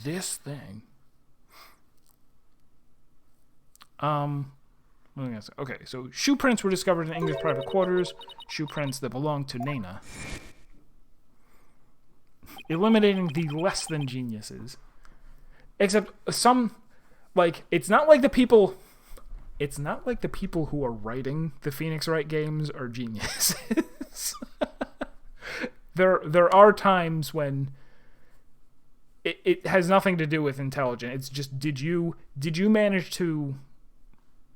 this thing. What was I gonna say? Okay, so shoe prints were discovered in Inga's private quarters. Shoe prints that belonged to Nena. Eliminating the less than geniuses. Except some, like, it's not like the people who are writing the Phoenix Wright games are geniuses. There are times when it has nothing to do with intelligence. It's just did you manage to.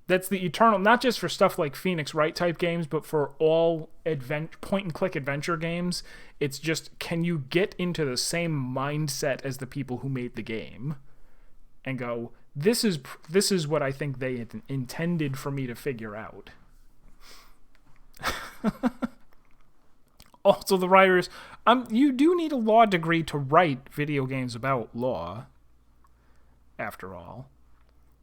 That's the eternal, not just for stuff like Phoenix Wright type games, but for all point and click adventure games. It's just, can you get into the same mindset as the people who made the game and go, this is what I think they had intended for me to figure out. Also, the writers, you do need a law degree to write video games about law, after all.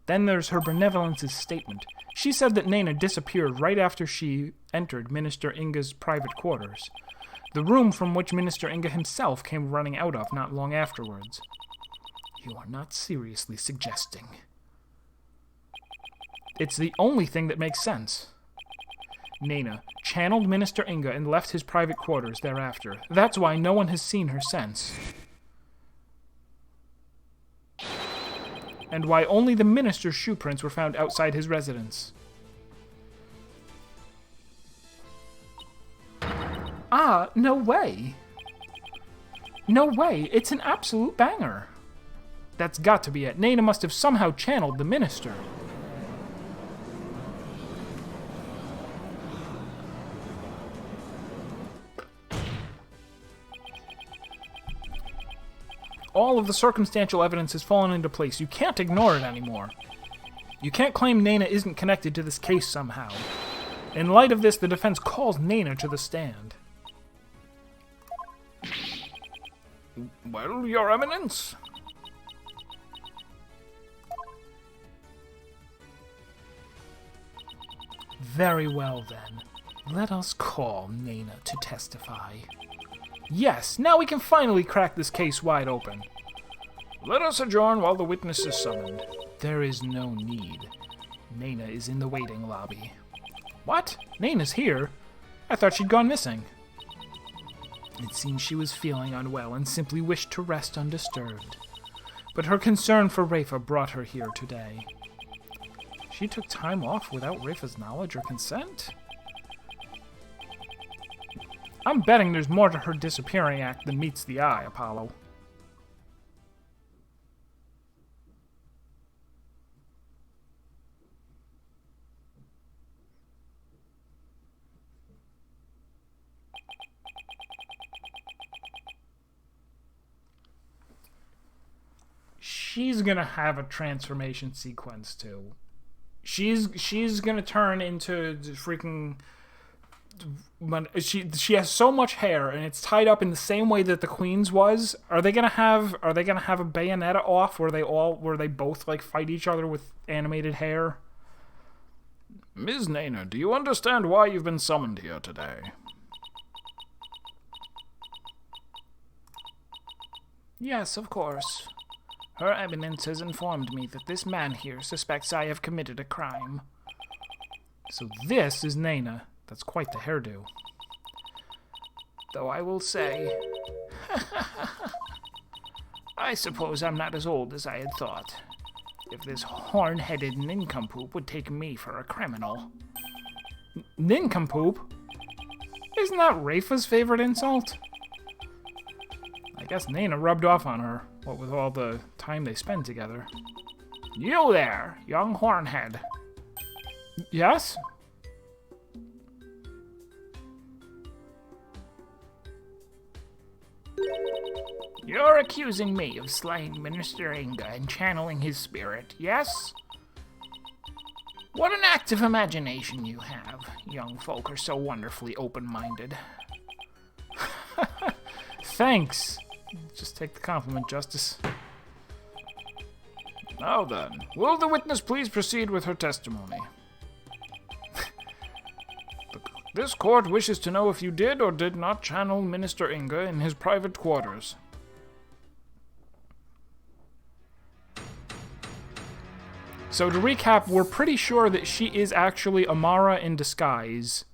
Then there's her benevolence's statement. She said that Nena disappeared right after she entered Minister Inga's private quarters, the room from which Minister Inga himself came running out of not long afterwards. You are not seriously suggesting. It's the only thing that makes sense. Nena channeled Minister Inga and left his private quarters thereafter. That's why no one has seen her since. And why only the minister's shoe prints were found outside his residence. Ah, no way. No way, it's an absolute banger. That's got to be it. Nena must have somehow channeled the minister. All of the circumstantial evidence has fallen into place. You can't ignore it anymore. You can't claim Nena isn't connected to this case somehow. In light of this, the defense calls Nena to the stand. Well, Your Eminence? Very well, then. Let us call Nena to testify. Yes, now we can finally crack this case wide open. Let us adjourn while the witness is summoned. There is no need. Nena is in the waiting lobby. What? Nena's here? I thought she'd gone missing. It seems she was feeling unwell and simply wished to rest undisturbed. But her concern for Rafa brought her here today. She took time off without Rafa's knowledge or consent? I'm betting there's more to her disappearing act than meets the eye, Apollo. She's gonna have a transformation sequence too. She's gonna turn into freaking. She has so much hair and it's tied up in the same way that the Queen's was. Are they gonna have a Bayonetta off where they both like fight each other with animated hair? Ms. Nena, do you understand why you've been summoned here today? Yes, of course. Her Eminence has informed me that this man here suspects I have committed a crime. So this is Nena. That's quite the hairdo. Though I will say, I suppose I'm not as old as I had thought. If this horn-headed nincompoop would take me for a criminal. Nincompoop? Isn't that Rafa's favorite insult? I guess Nena rubbed off on her, what with all the time they spend together. You there, young hornhead. Yes? You're accusing me of slaying Minister Inga and channeling his spirit, yes? What an active imagination you have. Young folk are so wonderfully open-minded. Thanks. Just take the compliment, Justice. Now then, will the witness please proceed with her testimony? This court wishes to know if you did or did not channel Minister Inga in his private quarters. So to recap, we're pretty sure that she is actually Amara in disguise.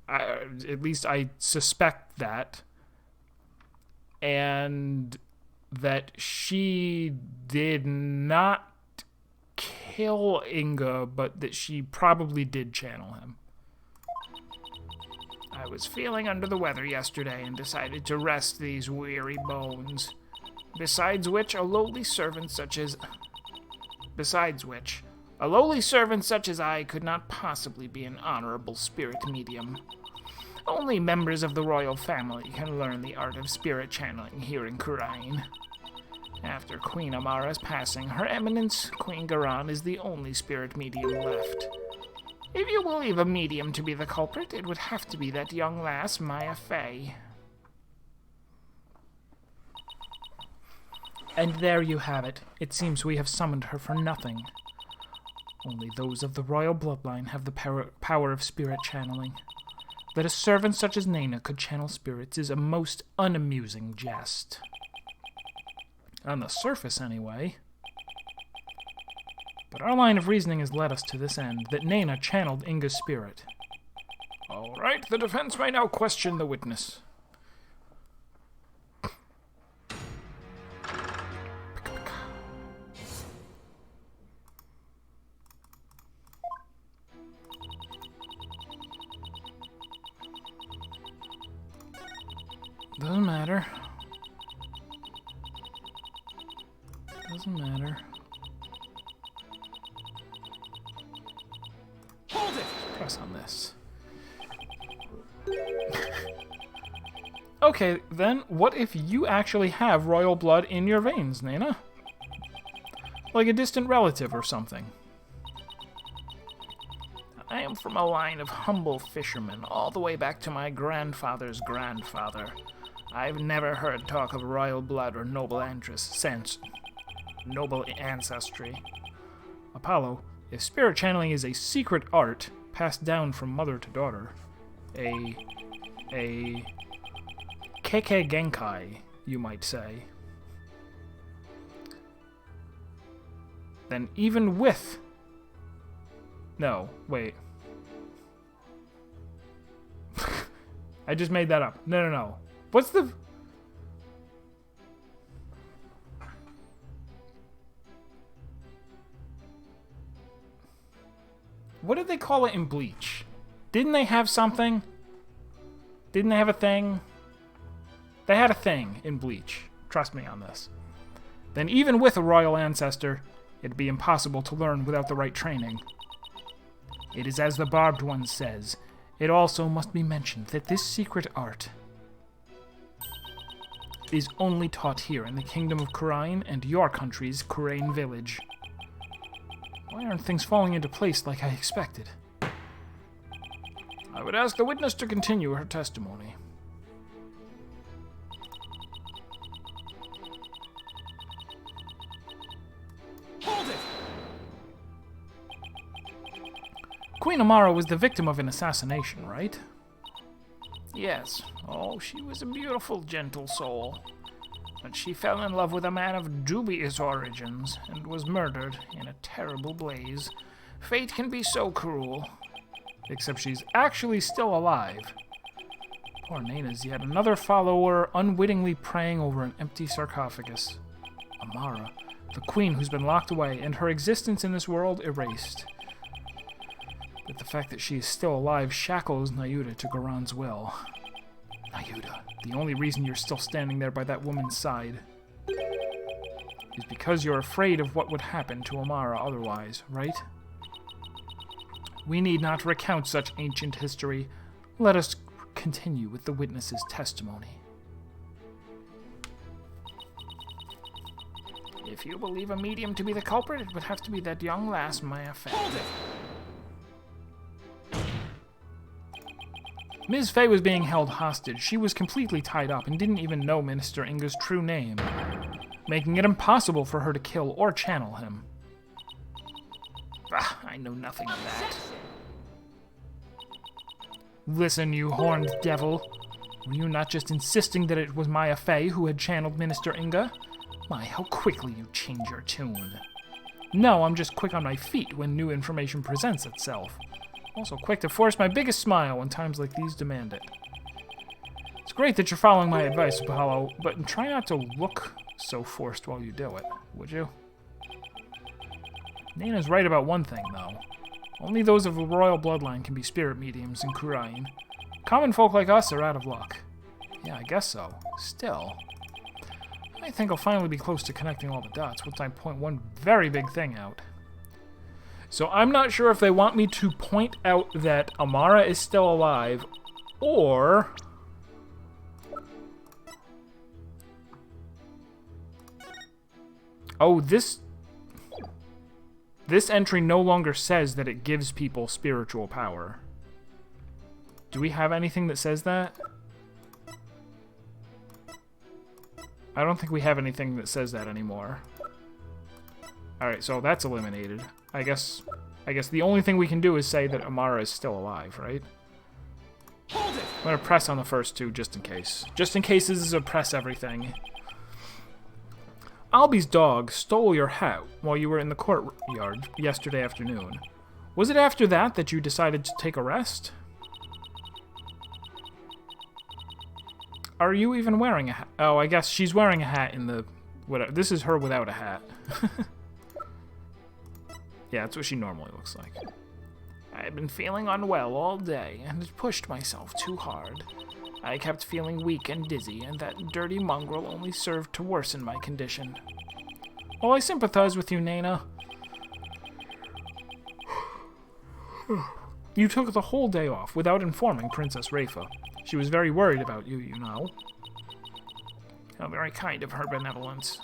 At least I suspect that. And that she did not kill Inga, but that she probably did channel him. I was feeling under the weather yesterday and decided to rest these weary bones. Besides which, a lowly servant such as I could not possibly be an honorable spirit medium. Only members of the royal family can learn the art of spirit channeling here in Khura'in. After Queen Amara's passing, Her Eminence, Queen Garan, is the only spirit medium left. If you believe a medium to be the culprit, it would have to be that young lass, Maya Fey. And there you have it. It seems we have summoned her for nothing. Only those of the royal bloodline have the power of spirit channeling. That a servant such as Nena could channel spirits is a most unamusing jest. On the surface, anyway. But our line of reasoning has led us to this end, that Nena channeled Inga's spirit. All right, the defense may now question the witness. Doesn't matter. Doesn't matter. Hold it! Press on this. Okay, then, what if you actually have royal blood in your veins, Nena? Like a distant relative or something. I am from a line of humble fishermen, all the way back to my grandfather's grandfather. I've never heard talk of royal blood or noble ancestry. Apollo, if spirit channeling is a secret art passed down from mother to daughter, a Kekkei Genkai, you might say, then even with... No, wait. I just made that up. No. What's the... What did they call it in Bleach? Didn't they have something? Didn't they have a thing? They had a thing in Bleach. Trust me on this. Then even with a royal ancestor, it'd be impossible to learn without the right training. It is as the Barbed One says. It also must be mentioned that this secret art is only taught here in the Kingdom of Khura'in and your country's Khura'in village. Why aren't things falling into place like I expected? I would ask the witness to continue her testimony. Hold it! Queen Amara was the victim of an assassination, right? Yes. Oh, she was a beautiful, gentle soul. But she fell in love with a man of dubious origins and was murdered in a terrible blaze. Fate can be so cruel. Except she's actually still alive. Poor Nena's yet another follower unwittingly praying over an empty sarcophagus. Amara, the queen who's been locked away and her existence in this world erased. But the fact that she is still alive shackles Nayuda to Garan's will. Nayuda, the only reason you're still standing there by that woman's side is because you're afraid of what would happen to Amara otherwise, right? We need not recount such ancient history. Let us continue with the witness's testimony. If you believe a medium to be the culprit, it would have to be that young lass, Maya Fey. Hold it! Ms. Fey was being held hostage. She was completely tied up and didn't even know Minister Inga's true name, making it impossible for her to kill or channel him. I know nothing of that. Listen, you horned devil. Were you not just insisting that it was Maya Fey who had channeled Minister Inga? My, how quickly you change your tune. No, I'm just quick on my feet when new information presents itself. Also quick to force my biggest smile when times like these demand it. It's great that you're following my advice, Apollo, but try not to look so forced while you do it, would you? Nana's right about one thing, though. Only those of a royal bloodline can be spirit mediums in Khura'in. Common folk like us are out of luck. Yeah, I guess so. Still, I think I'll finally be close to connecting all the dots once I point one very big thing out. So I'm not sure if they want me to point out that Amara is still alive, or... Oh, this entry no longer says that it gives people spiritual power. Do we have anything that says that? I don't think we have anything that says that anymore. Alright, so that's eliminated. I guess the only thing we can do is say that Amara is still alive, right? Hold it! I'm gonna press on the first two just in case. Just in case this is a press everything. Albi's dog stole your hat while you were in the courtyard yesterday afternoon. Was it after that you decided to take a rest? Are you even wearing a hat? Oh, I guess she's wearing a hat in the... whatever. This is her without a hat. Yeah, that's what she normally looks like. I've been feeling unwell all day and had pushed myself too hard. I kept feeling weak and dizzy, and that dirty mongrel only served to worsen my condition. Well, I sympathize with you, Nana. You took the whole day off without informing Princess Rafa. She was very worried about you, you know. How very kind of her benevolence.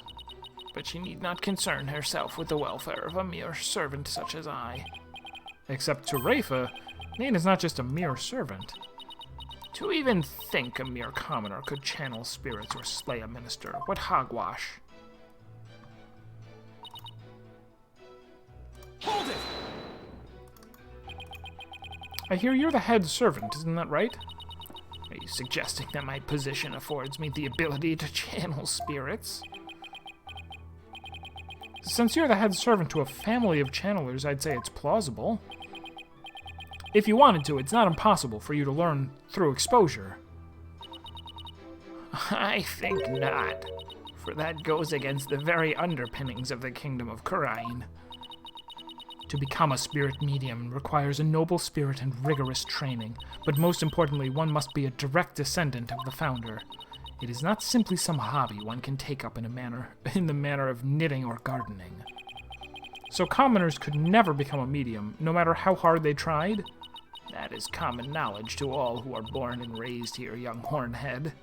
But she need not concern herself with the welfare of a mere servant such as I. Except to Rafa, Nana's not just a mere servant. To even think a mere commoner could channel spirits or slay a minister, what hogwash. Hold it! I hear you're the head servant, isn't that right? Are you suggesting that my position affords me the ability to channel spirits? Since you're the head servant to a family of channelers, I'd say it's plausible. If you wanted to, it's not impossible for you to learn through exposure. I think not, for that goes against the very underpinnings of the kingdom of Khura'in. To become a spirit medium requires a noble spirit and rigorous training, but most importantly, one must be a direct descendant of the founder. It is not simply some hobby one can take up in the manner of knitting or gardening. So commoners could never become a medium, no matter how hard they tried? That is common knowledge to all who are born and raised here, young hornhead.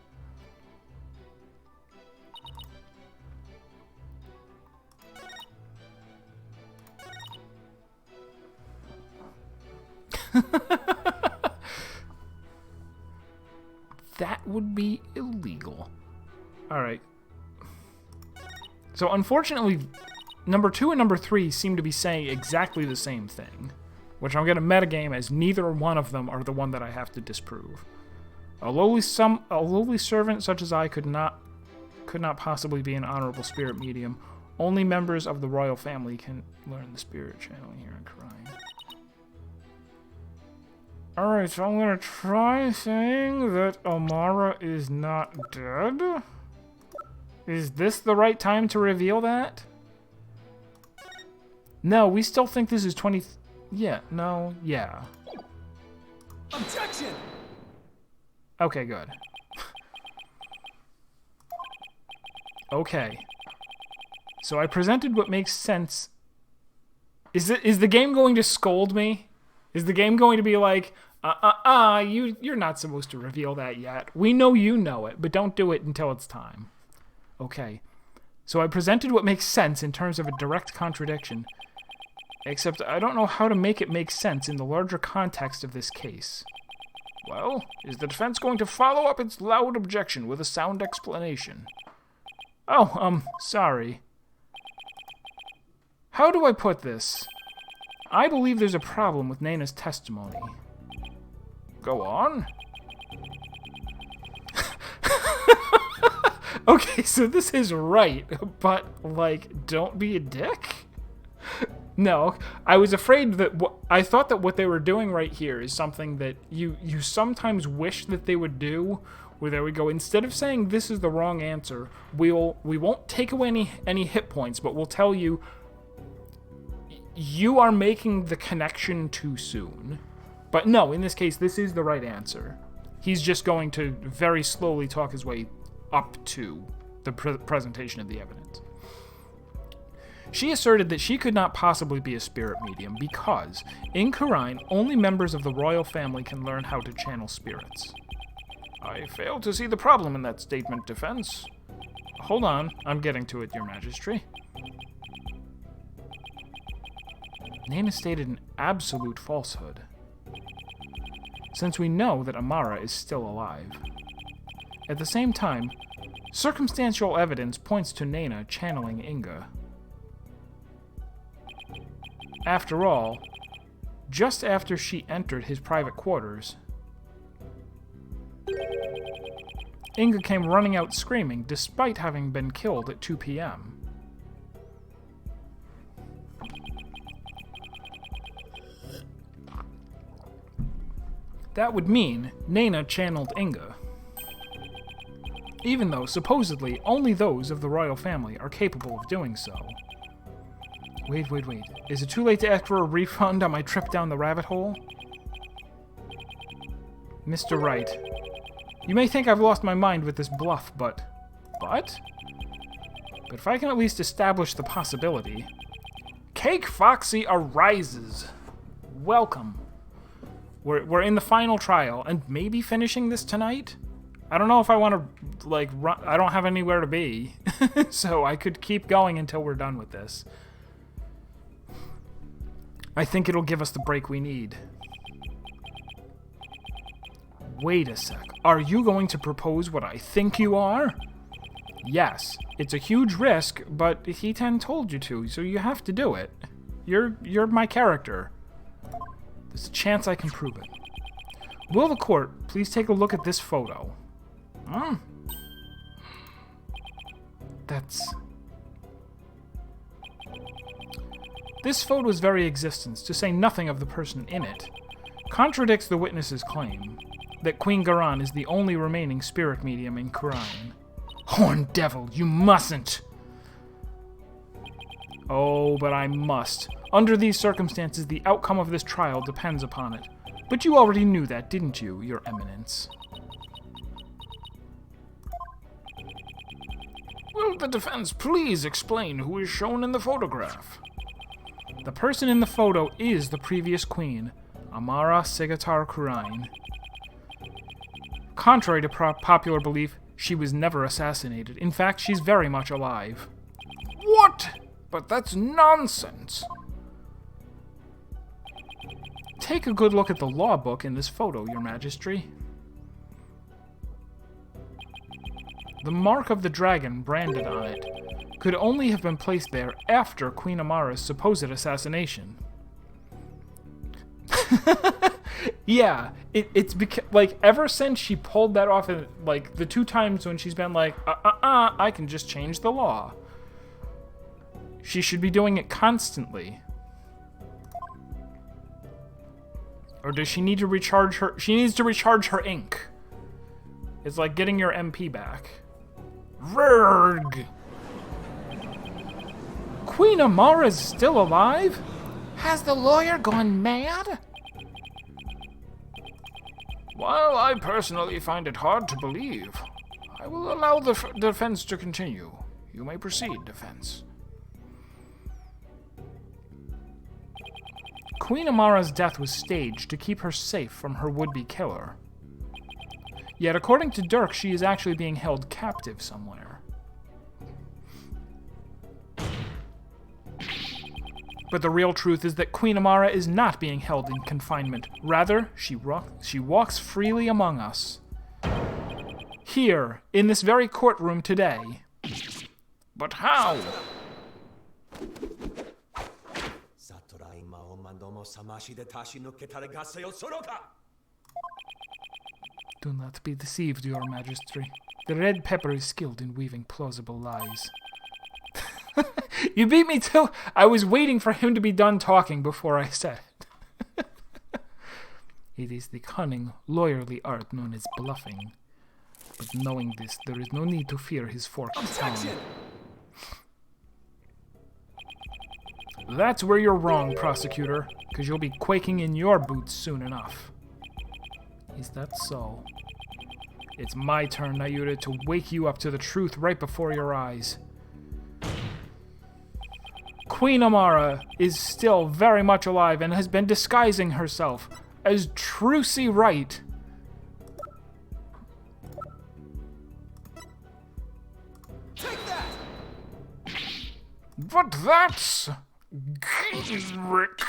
That would be illegal. Alright. So unfortunately, number 2 and number 3 seem to be saying exactly the same thing, which I'm going to metagame as neither one of them are the one that I have to disprove. A lowly servant such as I could not possibly be an honorable spirit medium. Only members of the royal family can learn the spirit channeling here in Khura'in. Alright, so I'm gonna try saying that Amara is not dead. Is this the right time to reveal that? No, we still think this is 20... Yeah, no, yeah. Objection! Okay, good. Okay. So I presented what makes sense. Is the game going to scold me? Is the game going to be like, you're not supposed to reveal that yet. We know you know it, but don't do it until it's time. Okay. So I presented what makes sense in terms of a direct contradiction, except I don't know how to make it make sense in the larger context of this case. Well, is the defense going to follow up its loud objection with a sound explanation? Oh, sorry. How do I put this? I believe there's a problem with Nana's testimony. Go on. Okay, so this is right, but, like, don't be a dick? No, I was afraid that I thought that what they were doing right here is something that you sometimes wish that they would do. Where there we go. Instead of saying this is the wrong answer, we won't take away any hit points, but we'll tell you you are making the connection too soon. But no, in this case, this is the right answer. He's just going to very slowly talk his way up to the presentation of the evidence. She asserted that she could not possibly be a spirit medium because, in Khura'in, only members of the royal family can learn how to channel spirits. I fail to see the problem in that statement, defense. Hold on, I'm getting to it, Your Majesty. Nana stated an absolute falsehood, since we know that Amara is still alive. At the same time, circumstantial evidence points to Nana channeling Inga. After all, just after she entered his private quarters, Inga came running out screaming despite having been killed at 2 p.m. That would mean Nana channeled Inga, even though supposedly only those of the royal family are capable of doing so. Wait. Is it too late to ask for a refund on my trip down the rabbit hole? Mr. Wright, you may think I've lost my mind with this bluff, but if I can at least establish the possibility... Cake Foxy arises! Welcome. We're in the final trial, and maybe finishing this tonight? I don't know if I want to, like, run. I don't have anywhere to be. So I could keep going until we're done with this. I think it'll give us the break we need. Wait a sec. Are you going to propose what I think you are? Yes. It's a huge risk, but He-Ten told you to, so you have to do it. You're my character. There's a chance I can prove it. Will the court please take a look at this photo? This photo's very existence, to say nothing of the person in it, contradicts the witness's claim that Queen Garan is the only remaining spirit medium in Khura'in. Horned devil, you mustn't! Oh, but I must. Under these circumstances, the outcome of this trial depends upon it. But you already knew that, didn't you, Your Eminence? Will the defense please explain who is shown in the photograph? The person in the photo is the previous queen, Amara Segatar Khura'in. Contrary to popular belief, she was never assassinated. In fact, she's very much alive. What? But that's nonsense. Take a good look at the law book in this photo, Your Majesty. The mark of the dragon branded on it could only have been placed there after Queen Amara's supposed assassination. Yeah, it's because, like, ever since she pulled that off, like, the 2 times when she's been like, I can just change the law. She should be doing it constantly. Or does she need to recharge her... She needs to recharge her ink. It's like getting your MP back. Rurg! Queen Amara's still alive? Has the lawyer gone mad? While I personally find it hard to believe, I will allow the defense to continue. You may proceed, defense. Queen Amara's death was staged to keep her safe from her would-be killer. Yet, according to Dirk, she is actually being held captive somewhere. But the real truth is that Queen Amara is not being held in confinement. Rather, she walks freely among us. Here, in this very courtroom today. But how? Do not be deceived, Your Majesty. The Red Pepper is skilled in weaving plausible lies. You beat me too. I was waiting for him to be done talking before I said it. It is the cunning, lawyerly art known as bluffing. But knowing this, there is no need to fear his forked tongue. That's where you're wrong, prosecutor, because you'll be quaking in your boots soon enough. Is that so? It's my turn, Nayuta, to wake you up to the truth right before your eyes. Queen Amara is still very much alive and has been disguising herself as Trucy Wright. Take that! But that's... Rick.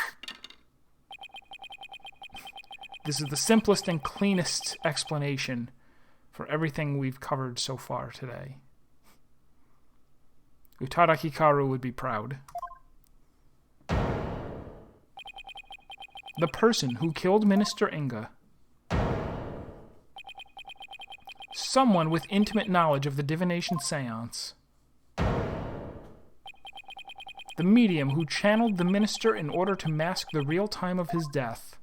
This is the simplest and cleanest explanation for everything we've covered so far today. Utada Hikaru would be proud. The person who killed Minister Inga. Someone with intimate knowledge of the divination seance. The medium who channeled the minister in order to mask the real time of his death.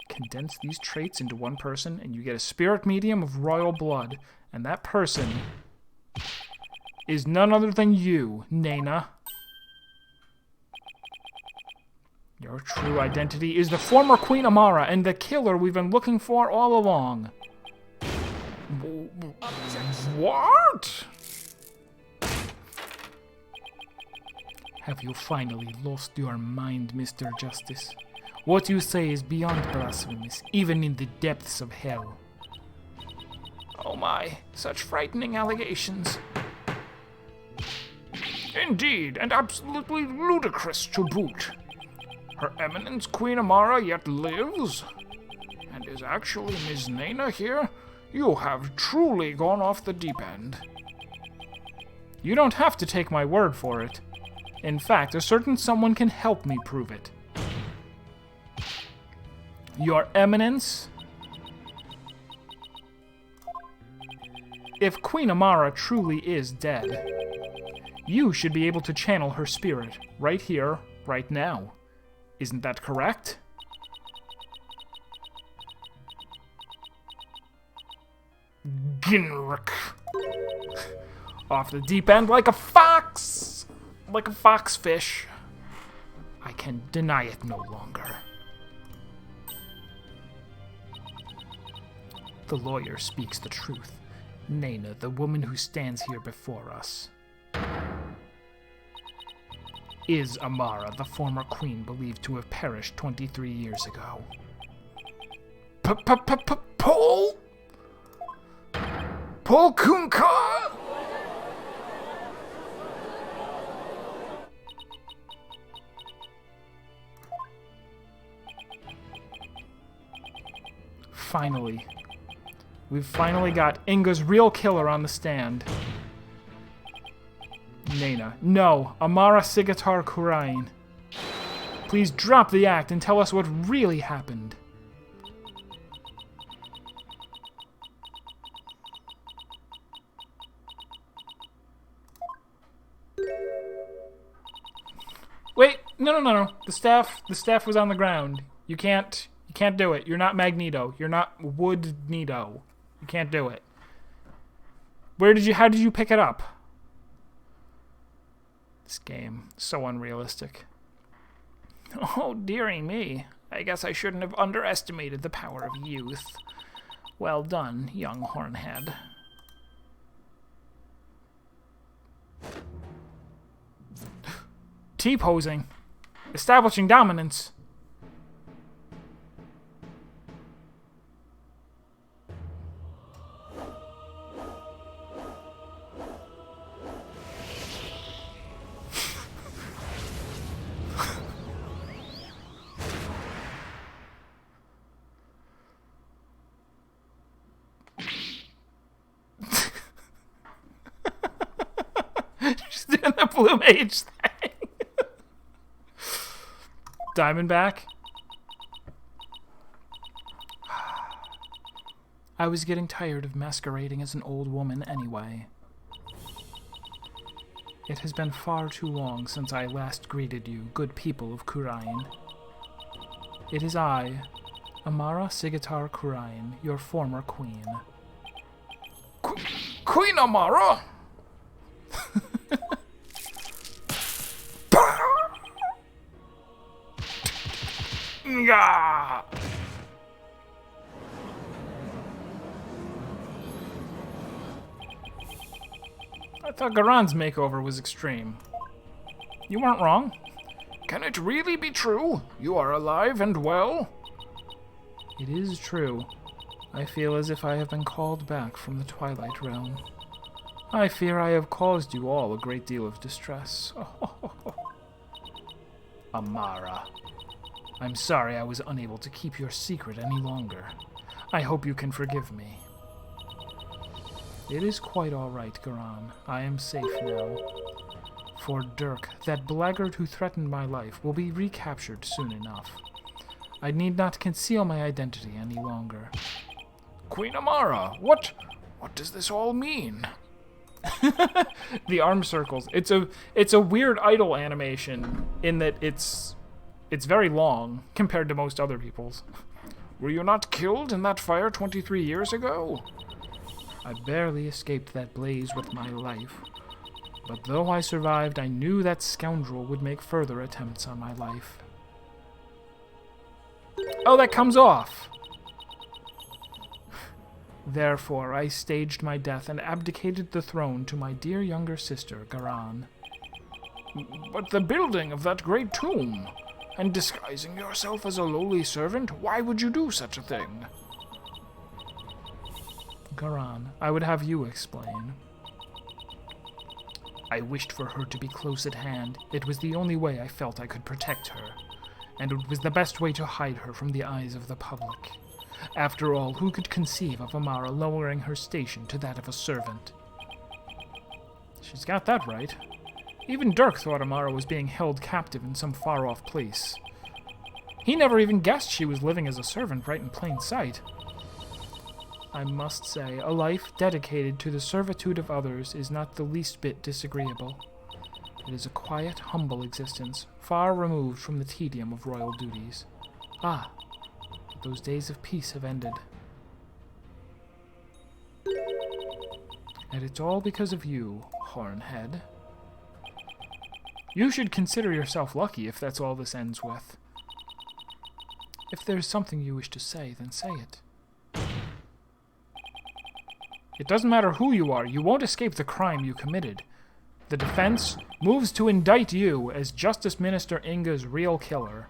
Condense these traits into one person and you get a spirit medium of royal blood. And that person is none other than you, Nena. Your true identity is the former Queen Amara and the killer we've been looking for all along. What? Have you finally lost your mind, Mr. Justice? What you say is beyond blasphemous, even in the depths of hell. Oh my, such frightening allegations. Indeed, and absolutely ludicrous to boot. Her Eminence Queen Amara yet lives? And is actually Ms. Nena here? You have truly gone off the deep end. You don't have to take my word for it. In fact, a certain someone can help me prove it. Your Eminence? If Queen Amara truly is dead, you should be able to channel her spirit right here, right now. Isn't that correct? Ginrick. Off the deep end like a fox! Like a foxfish. I can deny it no longer. The lawyer speaks the truth. Nena, the woman who stands here before us, is Amara, the former queen believed to have perished 23 years ago. Paul? Paul Kunka? Finally. We've finally got Inga's real killer on the stand. Nena. No, Amara Sigatar Khura'in. Please drop the act and tell us what really happened. Wait, no. The staff was on the ground. You can't do it. You're not Magneto. You're not Wood-Nito. You can't do it. How did you pick it up? This game, so unrealistic. Oh, dearie me. I guess I shouldn't have underestimated the power of youth. Well done, young hornhead. T-posing. Establishing dominance. Just doing the Blue Mage thing. Diamondback. I was getting tired of masquerading as an old woman anyway. It has been far too long since I last greeted you, good people of Khura'in. It is I, Amara Sigitar Khura'in, your former queen. Queen Amara? Nga! I thought Garon's makeover was extreme. You weren't wrong. Can it really be true? You are alive and well? It is true. I feel as if I have been called back from the Twilight Realm. I fear I have caused you all a great deal of distress. Amara. I'm sorry I was unable to keep your secret any longer. I hope you can forgive me. It is quite all right, Garon. I am safe now. For Dirk, that blackguard who threatened my life, will be recaptured soon enough. I need not conceal my identity any longer. Queen Amara, what does this all mean? The arm circles. It's a weird idol animation in that it's very long compared to most other people's. Were you not killed in that fire 23 years ago? I barely escaped that blaze with my life. But though I survived, I knew that scoundrel would make further attempts on my life. Oh, that comes off! Therefore, I staged my death and abdicated the throne to my dear younger sister, Garon. But the building of that great tomb, and disguising yourself as a lowly servant, why would you do such a thing? Garon, I would have you explain. I wished for her to be close at hand. It was the only way I felt I could protect her, and it was the best way to hide her from the eyes of the public. After all, who could conceive of Amara lowering her station to that of a servant? She's got that right. Even Dirk thought Amara was being held captive in some far-off place. He never even guessed she was living as a servant right in plain sight. I must say, a life dedicated to the servitude of others is not the least bit disagreeable. It is a quiet, humble existence, far removed from the tedium of royal duties. Ah, but those days of peace have ended. And it's all because of you, Hornhead. You should consider yourself lucky if that's all this ends with. If there's something you wish to say, then say it. It doesn't matter who you are, you won't escape the crime you committed. The defense moves to indict you as Justice Minister Inga's real killer.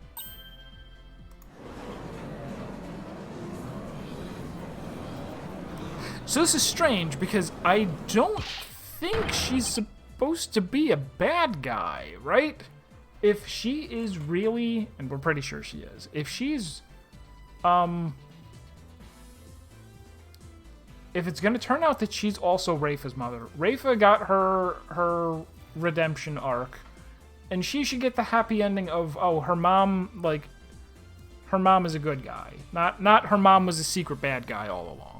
So this is strange because I don't think she's supposed to be a bad guy, right? If she is really, and we're pretty sure she is, if she's, if it's going to turn out that she's also Rafa's mother, Rafa got her redemption arc, and she should get the happy ending of, oh, her mom, like, her mom is a good guy. Not her mom was a secret bad guy all along.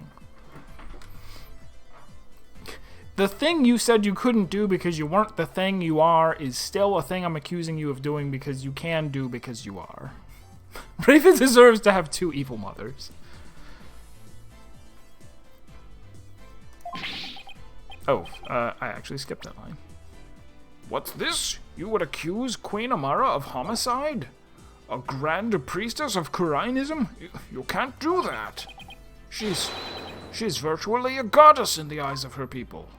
The thing you said you couldn't do because you weren't the thing you are is still a thing I'm accusing you of doing because you can do because you are. Rafa deserves to have two evil mothers. Oh, I actually skipped that line. What's this? You would accuse Queen Amara of homicide? A grand priestess of Khura'inism? You can't do that. She's virtually a goddess in the eyes of her people.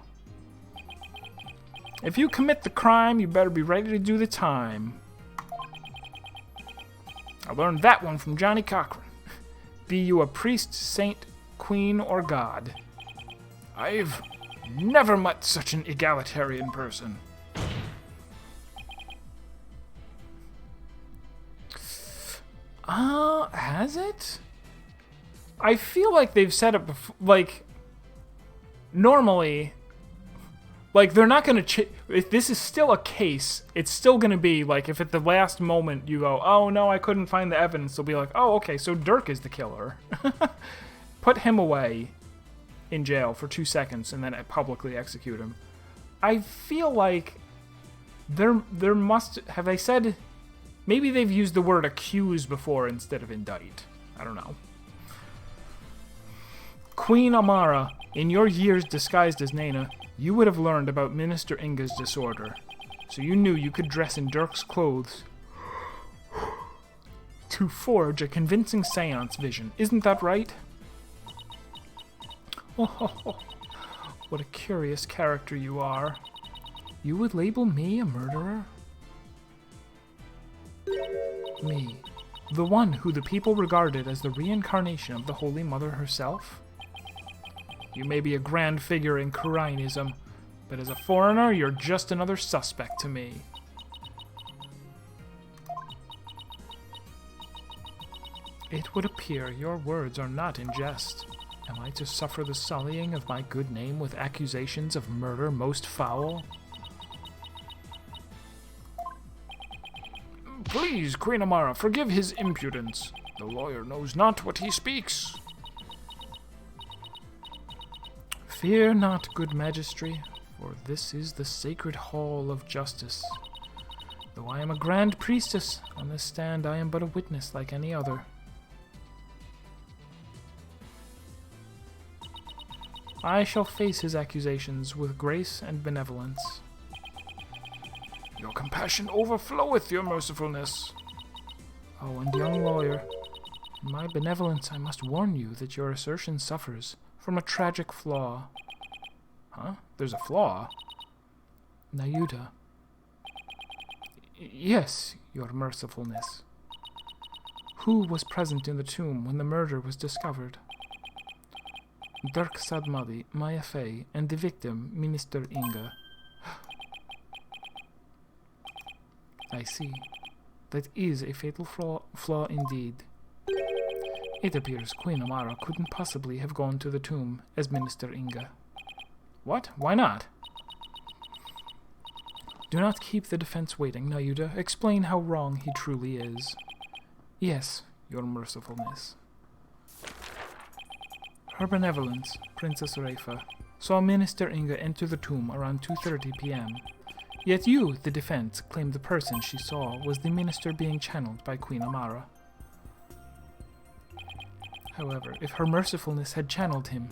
If you commit the crime, you better be ready to do the time. I learned that one from Johnny Cochran. Be you a priest, saint, queen, or god. I've never met such an egalitarian person. Has it? I feel like they've said it before, like, normally, like, they're not gonna, if this is still a case, it's still gonna be, like, if at the last moment you go, oh no, I couldn't find the evidence, they'll be like, oh, okay, so Dirk is the killer. Put him away in jail for 2 seconds and then publicly execute him. I feel like There must... Have they said... Maybe they've used the word accuse before instead of indict. I don't know. Queen Amara, in your years disguised as Nena, you would have learned about Minister Inga's disorder. So you knew you could dress in Dirk's clothes to forge a convincing seance vision. Isn't that right? Oh, what a curious character you are. You would label me a murderer? Me, the one who the people regarded as the reincarnation of the Holy Mother herself? You may be a grand figure in Khura'inism, but as a foreigner, you're just another suspect to me. It would appear your words are not in jest. Am I to suffer the sullying of my good name with accusations of murder most foul? Please, Queen Amara, forgive his impudence. The lawyer knows not what he speaks. Fear not, good Majesty, for this is the sacred hall of justice. Though I am a grand priestess, on this stand I am but a witness like any other. I shall face his accusations with grace and benevolence. Your compassion overfloweth, your mercifulness. Oh, and young lawyer, in my benevolence I must warn you that your assertion suffers from a tragic flaw. Huh? There's a flaw? Nayuta. Yes, your mercifulness. Who was present in the tomb when the murder was discovered? Dirk Sadmadi, Maya Fey, and the victim, Minister Inga. I see. That is a fatal flaw indeed. It appears Queen Amara couldn't possibly have gone to the tomb as Minister Inga. What? Why not? Do not keep the defense waiting, Nayuta. Explain how wrong he truly is. Yes, your mercifulness. Her benevolence, Princess Reifa, saw Minister Inga enter the tomb around 2:30 p.m. Yet you, the defense, claim the person she saw was the minister being channeled by Queen Amara. However, if her mercifulness had channeled him,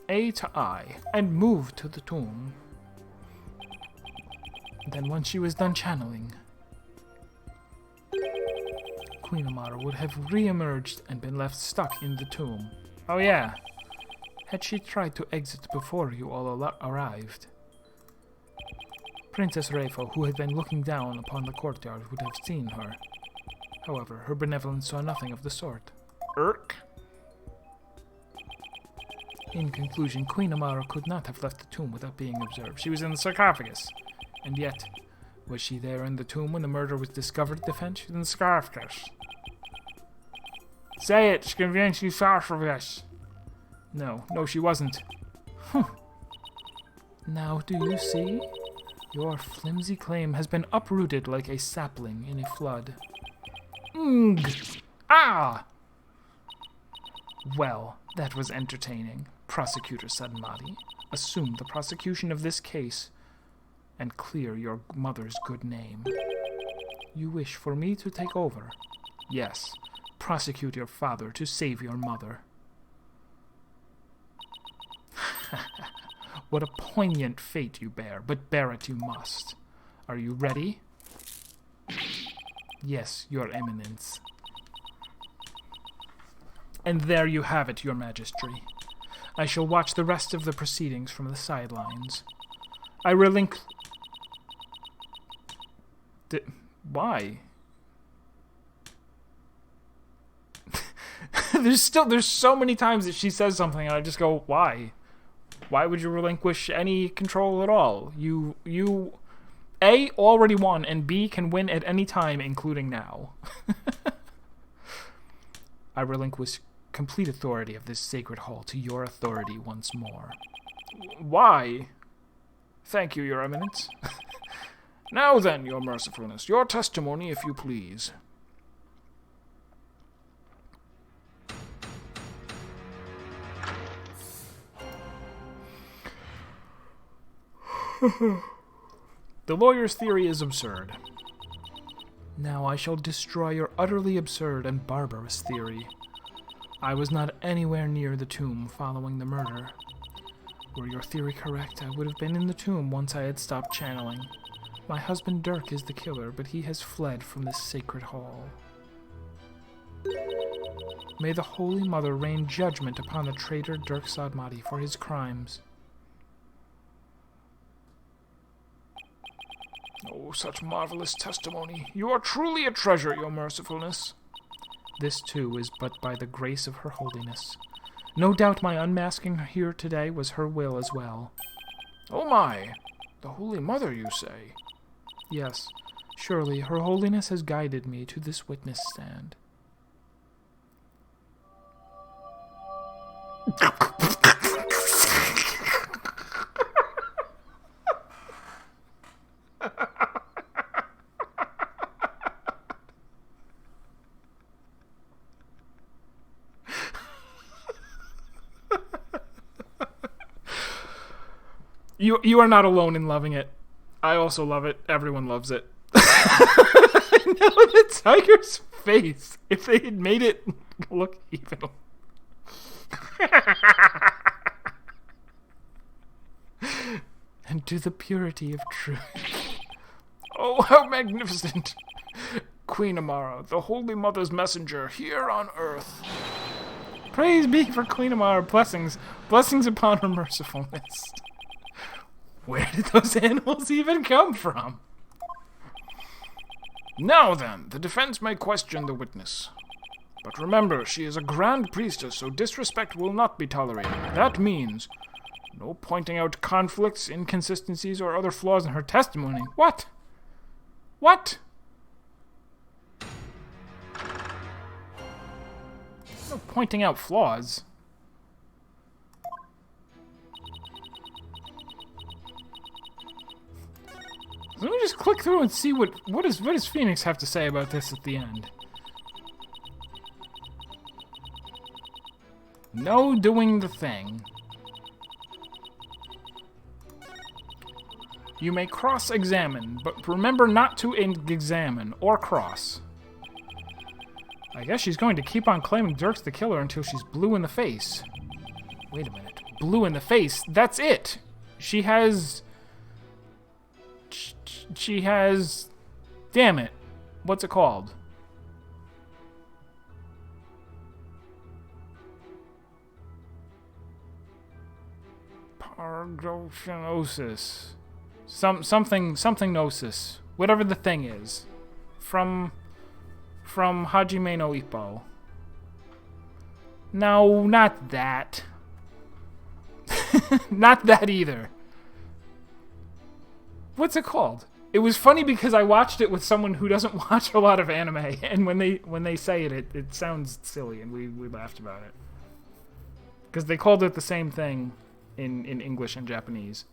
A to I, and moved to the tomb, then once she was done channeling, Queen Amara would have re-emerged and been left stuck in the tomb. Oh yeah. Had she tried to exit before you all arrived, Princess Reifa, who had been looking down upon the courtyard, would have seen her. However, her benevolence saw nothing of the sort. In conclusion, Queen Amara could not have left the tomb without being observed. She was in the sarcophagus. And yet, was she there in the tomb when the murder was discovered, Defense? She was in the sarcophagus. Say it, she convinced you sarcophagus. No, she wasn't. Now, do you see? Your flimsy claim has been uprooted like a sapling in a flood. Ah! Well, that was entertaining. Prosecutor Sadmadi, assume the prosecution of this case and clear your mother's good name. You wish for me to take over? Yes. Prosecute your father to save your mother. What a poignant fate you bear, but bear it you must. Are you ready? Yes, your eminence. And there you have it, your majesty. I shall watch the rest of the proceedings from the sidelines. I relinquish... Why? There's so many times that she says something and I just go, why? Why would you relinquish any control at all? You A, already won, and B, can win at any time, including now. I relinquish complete authority of this sacred hall to your authority once more. Why? Thank you, your eminence. Now then, your mercifulness, your testimony, if you please. The lawyer's theory is absurd. Now I shall destroy your utterly absurd and barbarous theory. I was not anywhere near the tomb following the murder. Were your theory correct, I would have been in the tomb once I had stopped channeling. My husband Dirk is the killer, but he has fled from this sacred hall. May the Holy Mother rain judgment upon the traitor Dirk Sadmati for his crimes. Oh, such marvelous testimony. You are truly a treasure, your mercifulness. This, too, is but by the grace of her holiness. No doubt my unmasking her here today was her will as well. Oh my! The Holy Mother, you say? Yes, surely her holiness has guided me to this witness stand. You are not alone in loving it. I also love it. Everyone loves it. I know the tiger's face. If they had made it look even. And to the purity of truth. Oh, how magnificent! Queen Amara, the Holy Mother's messenger, here on earth. Praise be for Queen Amara. Blessings. Blessings upon her mercifulness. Where did those animals even come from? Now then, the defense may question the witness. But remember, she is a grand priestess, so disrespect will not be tolerated. That means no pointing out conflicts, inconsistencies, or other flaws in her testimony. What? What? No pointing out flaws. Let me just click through and see what does Phoenix have to say about this at the end. No doing the thing. You may cross-examine, but remember not to examine or cross. I guess she's going to keep on claiming Dirk's the killer until she's blue in the face. Wait a minute. Blue in the face? That's it! She has... Damn it. What's it called? Pargoshinosis. Something gnosis. Whatever the thing is. From Hajime no Ippo. No, not that. Not that either. What's it called? It was funny because I watched it with someone who doesn't watch a lot of anime, and when they say it sounds silly, and we laughed about it. Because they called it the same thing in English and Japanese.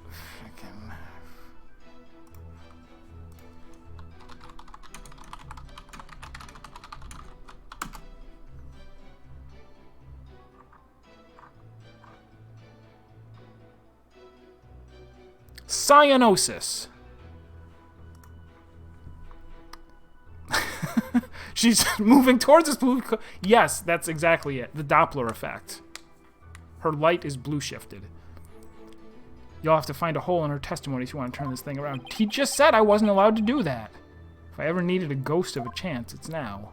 Frickin'. Cyanosis. She's moving towards this blue... Yes, that's exactly it. The Doppler effect. Her light is blue shifted. You'll have to find a hole in her testimony if you want to turn this thing around. He just said I wasn't allowed to do that. If I ever needed a ghost of a chance, it's now.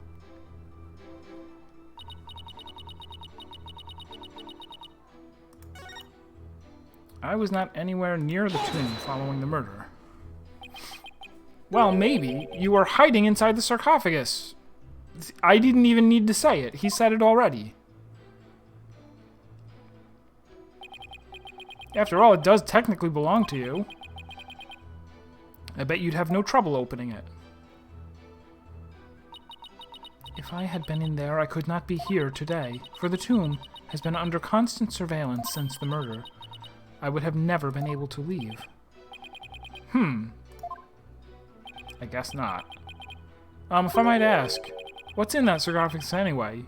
I was not anywhere near the tomb following the murder. Well, maybe. You were hiding inside the sarcophagus. I didn't even need to say it. He said it already. After all, it does technically belong to you. I bet you'd have no trouble opening it. If I had been in there, I could not be here today, for the tomb has been under constant surveillance since the murder. I would have never been able to leave. I guess not. If I might ask, what's in that sarcophagus anyway?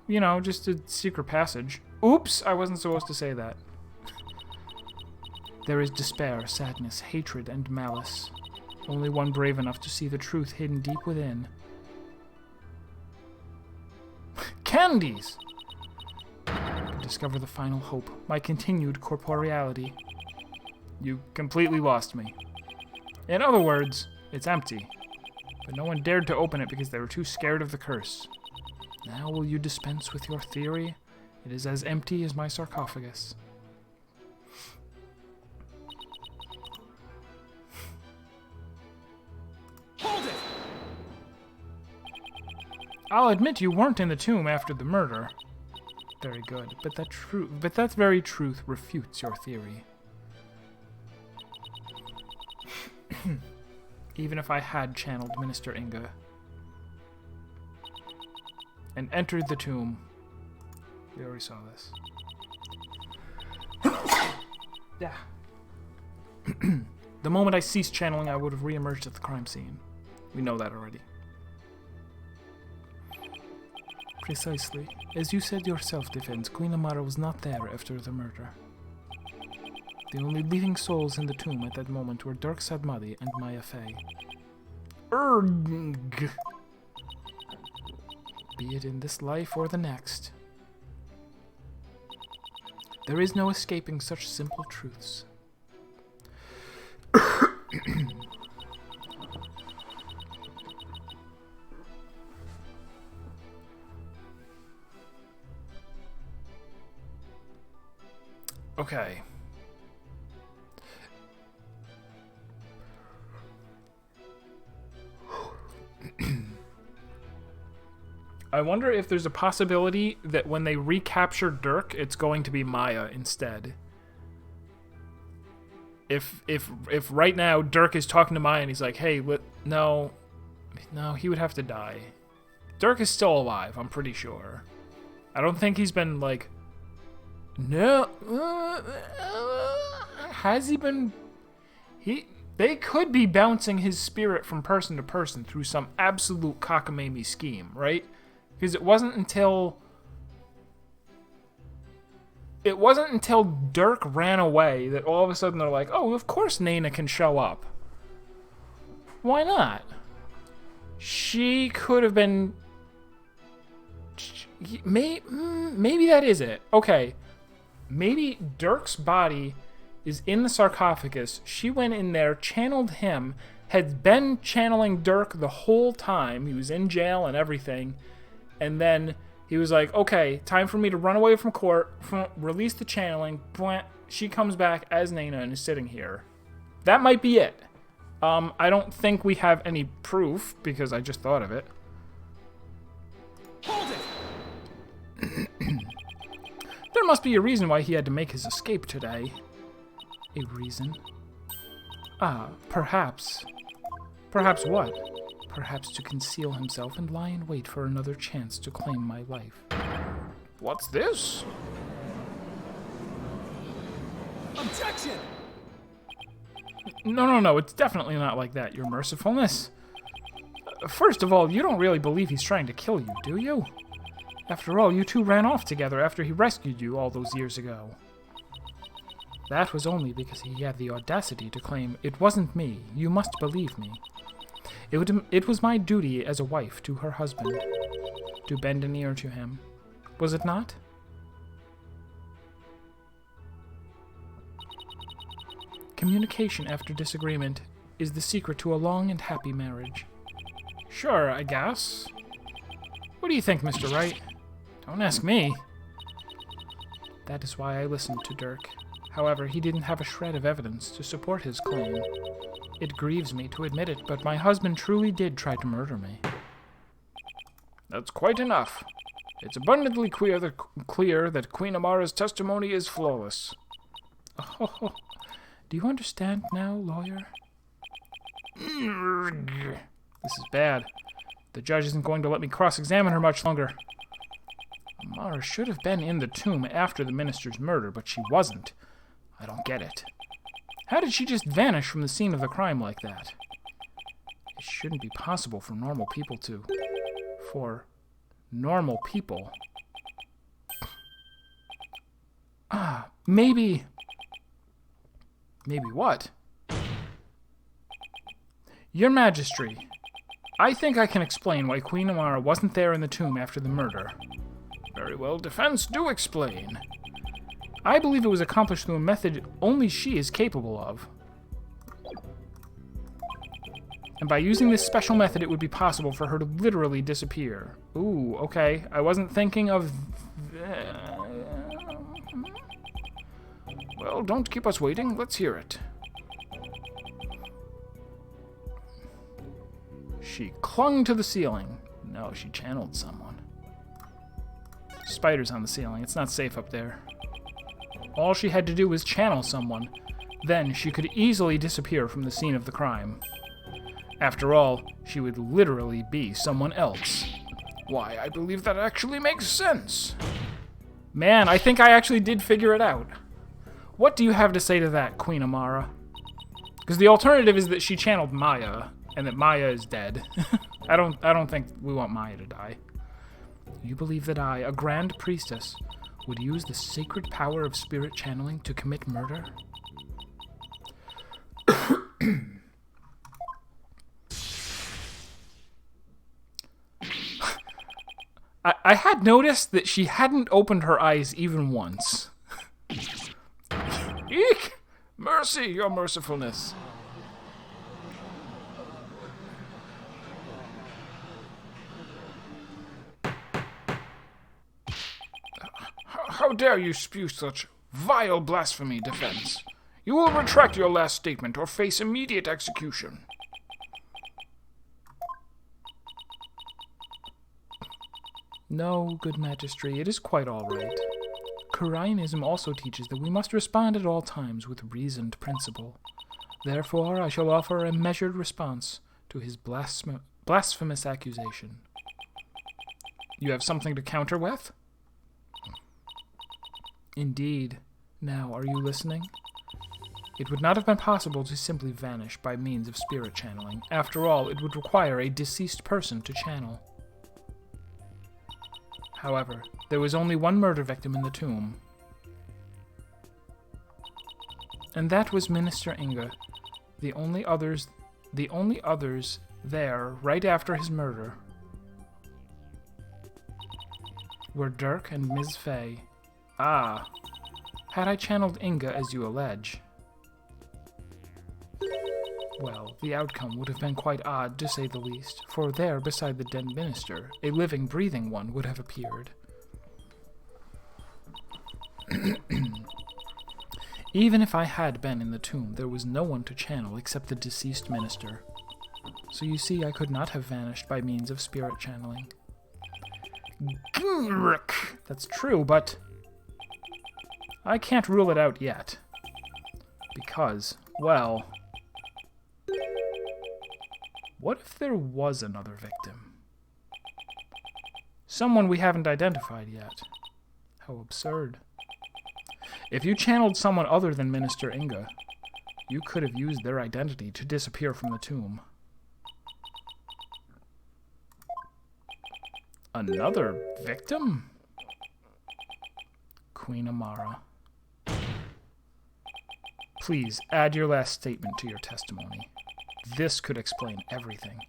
You know, just a secret passage. Oops, I wasn't supposed to say that. There is despair, sadness, hatred, and malice. Only one brave enough to see the truth hidden deep within. Candies! To discover the final hope, my continued corporeality. You completely lost me. In other words, it's empty. But no one dared to open it because they were too scared of the curse. Now will you dispense with your theory? It is as empty as my sarcophagus. Hold it! I'll admit you weren't in the tomb after the murder. Very good, but that very truth refutes your theory. Even if I had channeled Minister Inga and entered the tomb, we already saw this. Yeah. The moment I ceased channeling, I would have re-emerged at the crime scene. We know that already. Precisely. As you said yourself, Defense, Queen Amara was not there after the murder. The only living souls in the tomb at that moment were Dirk Sadmadi and Maya Fey. Erg! Be it in this life or the next. There is no escaping such simple truths. Okay. I wonder if there's a possibility that when they recapture Dirk, it's going to be Maya instead. If right now Dirk is talking to Maya and he's like, "Hey, no, he would have to die." Dirk is still alive, I'm pretty sure. I don't think he's been like. No, has he been? They could be bouncing his spirit from person to person through some absolute cockamamie scheme, right? Because it wasn't until Dirk ran away that all of a sudden they're like, oh, of course Nana can show up. Why not? She could have been... Maybe that is it. Okay. Maybe Dirk's body is in the sarcophagus. She went in there, channeled him, had been channeling Dirk the whole time. He was in jail and everything. And then he was like, okay, time for me to run away from court, release the channeling. She comes back as Nana and is sitting here. That might be it. I don't think we have any proof because I just thought of it. Hold it! There must be a reason why he had to make his escape today. A reason? Ah, perhaps. Perhaps what? Perhaps to conceal himself and lie in wait for another chance to claim my life. What's this? Objection! No, it's definitely not like that, your mercifulness. First of all, you don't really believe he's trying to kill you, do you? After all, you two ran off together after he rescued you all those years ago. That was only because he had the audacity to claim, it wasn't me, you must believe me. It was my duty as a wife to her husband to bend an ear to him. Was it not? Communication after disagreement is the secret to a long and happy marriage. Sure, I guess. What do you think, Mr. Wright? Don't ask me. That is why I listened to Dirk. However, he didn't have a shred of evidence to support his claim. It grieves me to admit it, but my husband truly did try to murder me. That's quite enough. It's abundantly clear that Queen Amara's testimony is flawless. Oh, do you understand now, lawyer? This is bad. The judge isn't going to let me cross-examine her much longer. Amara should have been in the tomb after the minister's murder, but she wasn't. I don't get it. How did she just vanish from the scene of the crime like that? It shouldn't be possible for normal people to... For Normal people. Maybe... Maybe what? Your Majesty, I think I can explain why Queen Amara wasn't there in the tomb after the murder. Very well, defense, do explain. I believe it was accomplished through a method only she is capable of. And by using this special method, it would be possible for her to literally disappear. Ooh, okay. I wasn't thinking of... Well, don't keep us waiting. Let's hear it. She clung to the ceiling. No, she channeled someone. Spiders on the ceiling. It's not safe up there. All she had to do was channel someone. Then she could easily disappear from the scene of the crime. After all, she would literally be someone else. Why, I believe that actually makes sense. Man, I think I actually did figure it out. What do you have to say to that, Queen Amara? Because the alternative is that she channeled Maya, and that Maya is dead. I don't think we want Maya to die. You believe that I, a grand priestess, would use the sacred power of spirit channeling to commit murder? I had noticed that she hadn't opened her eyes even once. Eek! Mercy, your mercifulness. How dare you spew such vile blasphemy, defense? You will retract your last statement or face immediate execution. No, good Majesty, it is quite all right. Khura'ism also teaches that we must respond at all times with reasoned principle. Therefore, I shall offer a measured response to his blasphemous accusation. You have something to counter with? Indeed. Now, are you listening? It would not have been possible to simply vanish by means of spirit channeling. After all, it would require a deceased person to channel. However, there was only one murder victim in the tomb. And that was Minister Inga. The only others there right after his murder were Dirk and Ms. Fay. Ah, had I channeled Inga as you allege, well, the outcome would have been quite odd, to say the least, for there, beside the dead minister, a living, breathing one would have appeared. Even if I had been in the tomb, there was no one to channel except the deceased minister. So you see, I could not have vanished by means of spirit channeling. That's true, but I can't rule it out yet. Because, well, what if there was another victim? Someone we haven't identified yet. How absurd. If you channeled someone other than Minister Inga, you could have used their identity to disappear from the tomb. Another victim? Queen Amara. Please, add your last statement to your testimony. This could explain everything.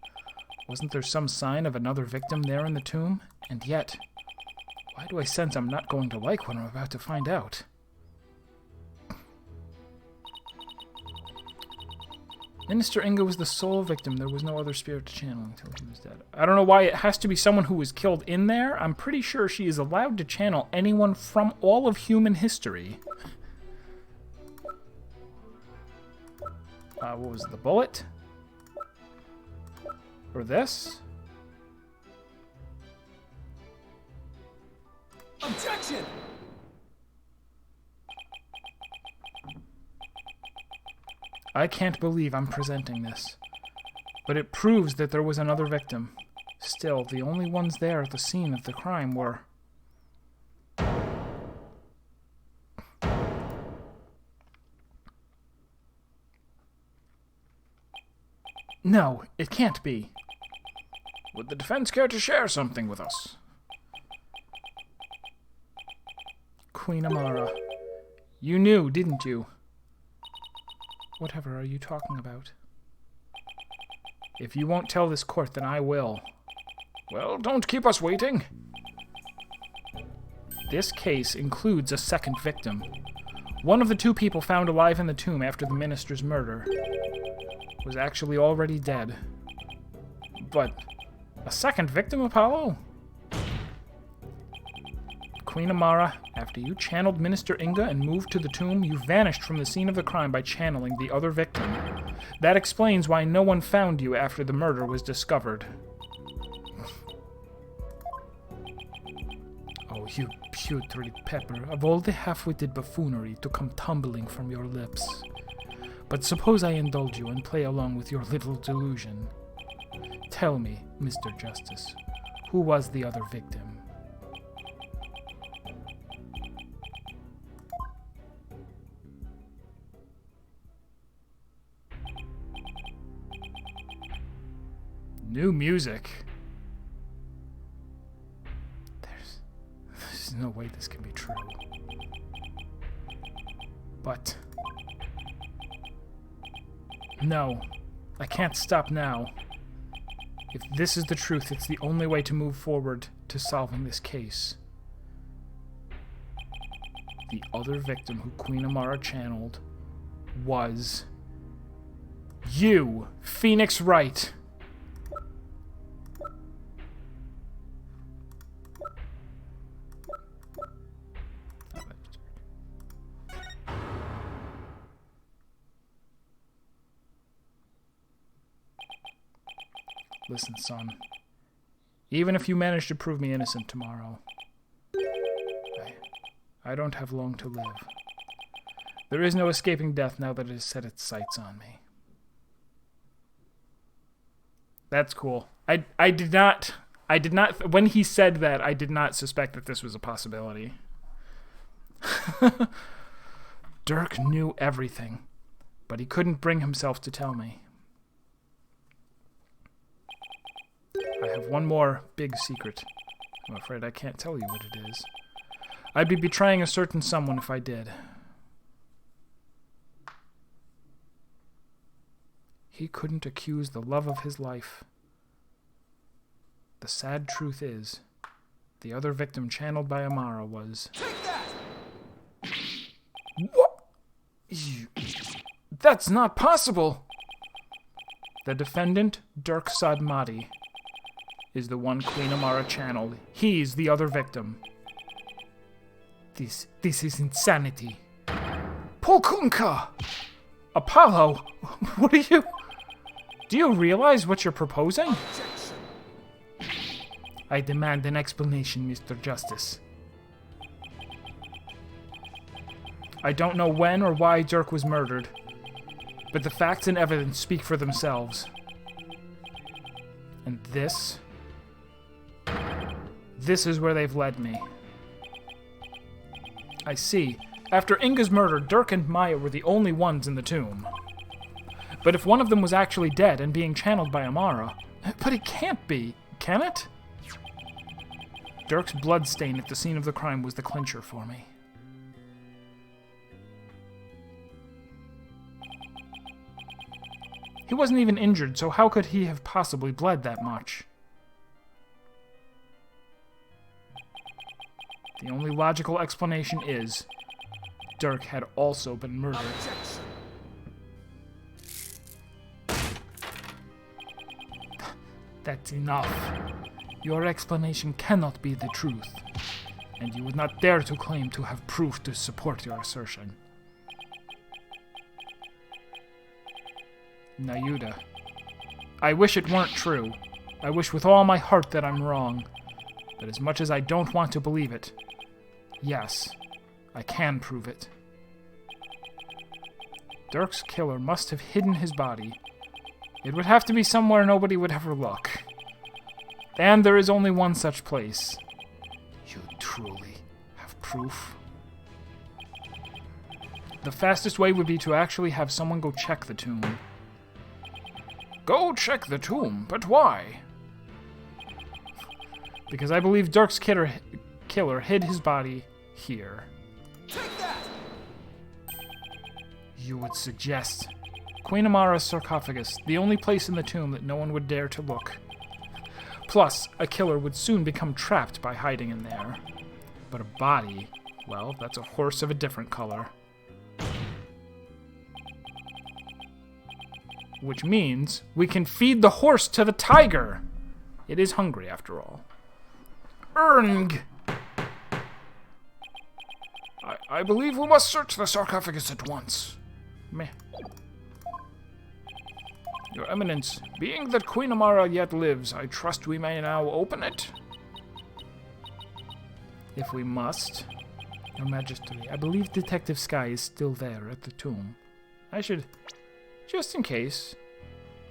Wasn't there some sign of another victim there in the tomb? And yet, why do I sense I'm not going to like what I'm about to find out? Minister Inga was the sole victim. There was no other spirit to channel until he was dead. I don't know why it has to be someone who was killed in there. I'm pretty sure she is allowed to channel anyone from all of human history. What was it, the bullet? Or this? Objection! I can't believe I'm presenting this. But it proves that there was another victim. Still, the only ones there at the scene of the crime were... No, it can't be. Would the defense care to share something with us? Queen Amara. You knew, didn't you? Whatever are you talking about? If you won't tell this court, then I will. Well, don't keep us waiting. This case includes a second victim. One of the two people found alive in the tomb after the minister's murder was actually already dead. But a second victim, Apollo? Queen Amara, after you channeled Minister Inga and moved to the tomb, you vanished from the scene of the crime by channeling the other victim. That explains why no one found you after the murder was discovered. Oh, you putrid pepper, of all the half-witted buffoonery to come tumbling from your lips. But suppose I indulge you and play along with your little delusion. Tell me, Mr. Justice, who was the other victim? New music. There's no way this can be true. But no, I can't stop now. If this is the truth, it's the only way to move forward to solving this case. The other victim who Queen Amara channeled was you, Phoenix Wright. Listen, son. Even if you manage to prove me innocent tomorrow, I don't have long to live. There is no escaping death now that it has set its sights on me. That's cool. I did not, when he said that, I did not suspect that this was a possibility. Dirk knew everything, but he couldn't bring himself to tell me. I have one more big secret. I'm afraid I can't tell you what it is. I'd be betraying a certain someone if I did. He couldn't accuse the love of his life. The sad truth is, the other victim channeled by Amara was... Take that! What? That's not possible! The defendant, Dirk Sadmati, is the one Queen Amara channeled. He's the other victim. This is insanity. Polkunka! Apollo, what are you... Do you realize what you're proposing? Objection. I demand an explanation, Mr. Justice. I don't know when or why Dirk was murdered, but the facts and evidence speak for themselves. And this is where they've led me. I see. After Inga's murder, Dirk and Maya were the only ones in the tomb. But if one of them was actually dead and being channeled by Amara... But it can't be, can it? Dirk's bloodstain at the scene of the crime was the clincher for me. He wasn't even injured, so how could he have possibly bled that much? The only logical explanation is Dirk had also been murdered. Objection. That's enough. Your explanation cannot be the truth, and you would not dare to claim to have proof to support your assertion. Nayuda, I wish it weren't true. I wish with all my heart that I'm wrong. But as much as I don't want to believe it, yes, I can prove it. Dirk's killer must have hidden his body. It would have to be somewhere nobody would ever look. And there is only one such place. You truly have proof? The fastest way would be to actually have someone go check the tomb. Go check the tomb, but why? Because I believe Dirk's killer hid his body here. You would suggest Queen Amara's sarcophagus, the only place in the tomb that no one would dare to look. Plus, a killer would soon become trapped by hiding in there. But a body, well, that's a horse of a different color. Which means we can feed the horse to the tiger. It is hungry, after all. Erng! I believe we must search the sarcophagus at once. Meh. Your Eminence, being that Queen Amara yet lives, I trust we may now open it? If we must. Your Majesty, I believe Detective Sky is still there at the tomb. I should... Just in case,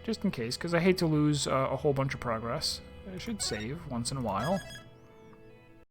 because I hate to lose a whole bunch of progress. I should save once in a while.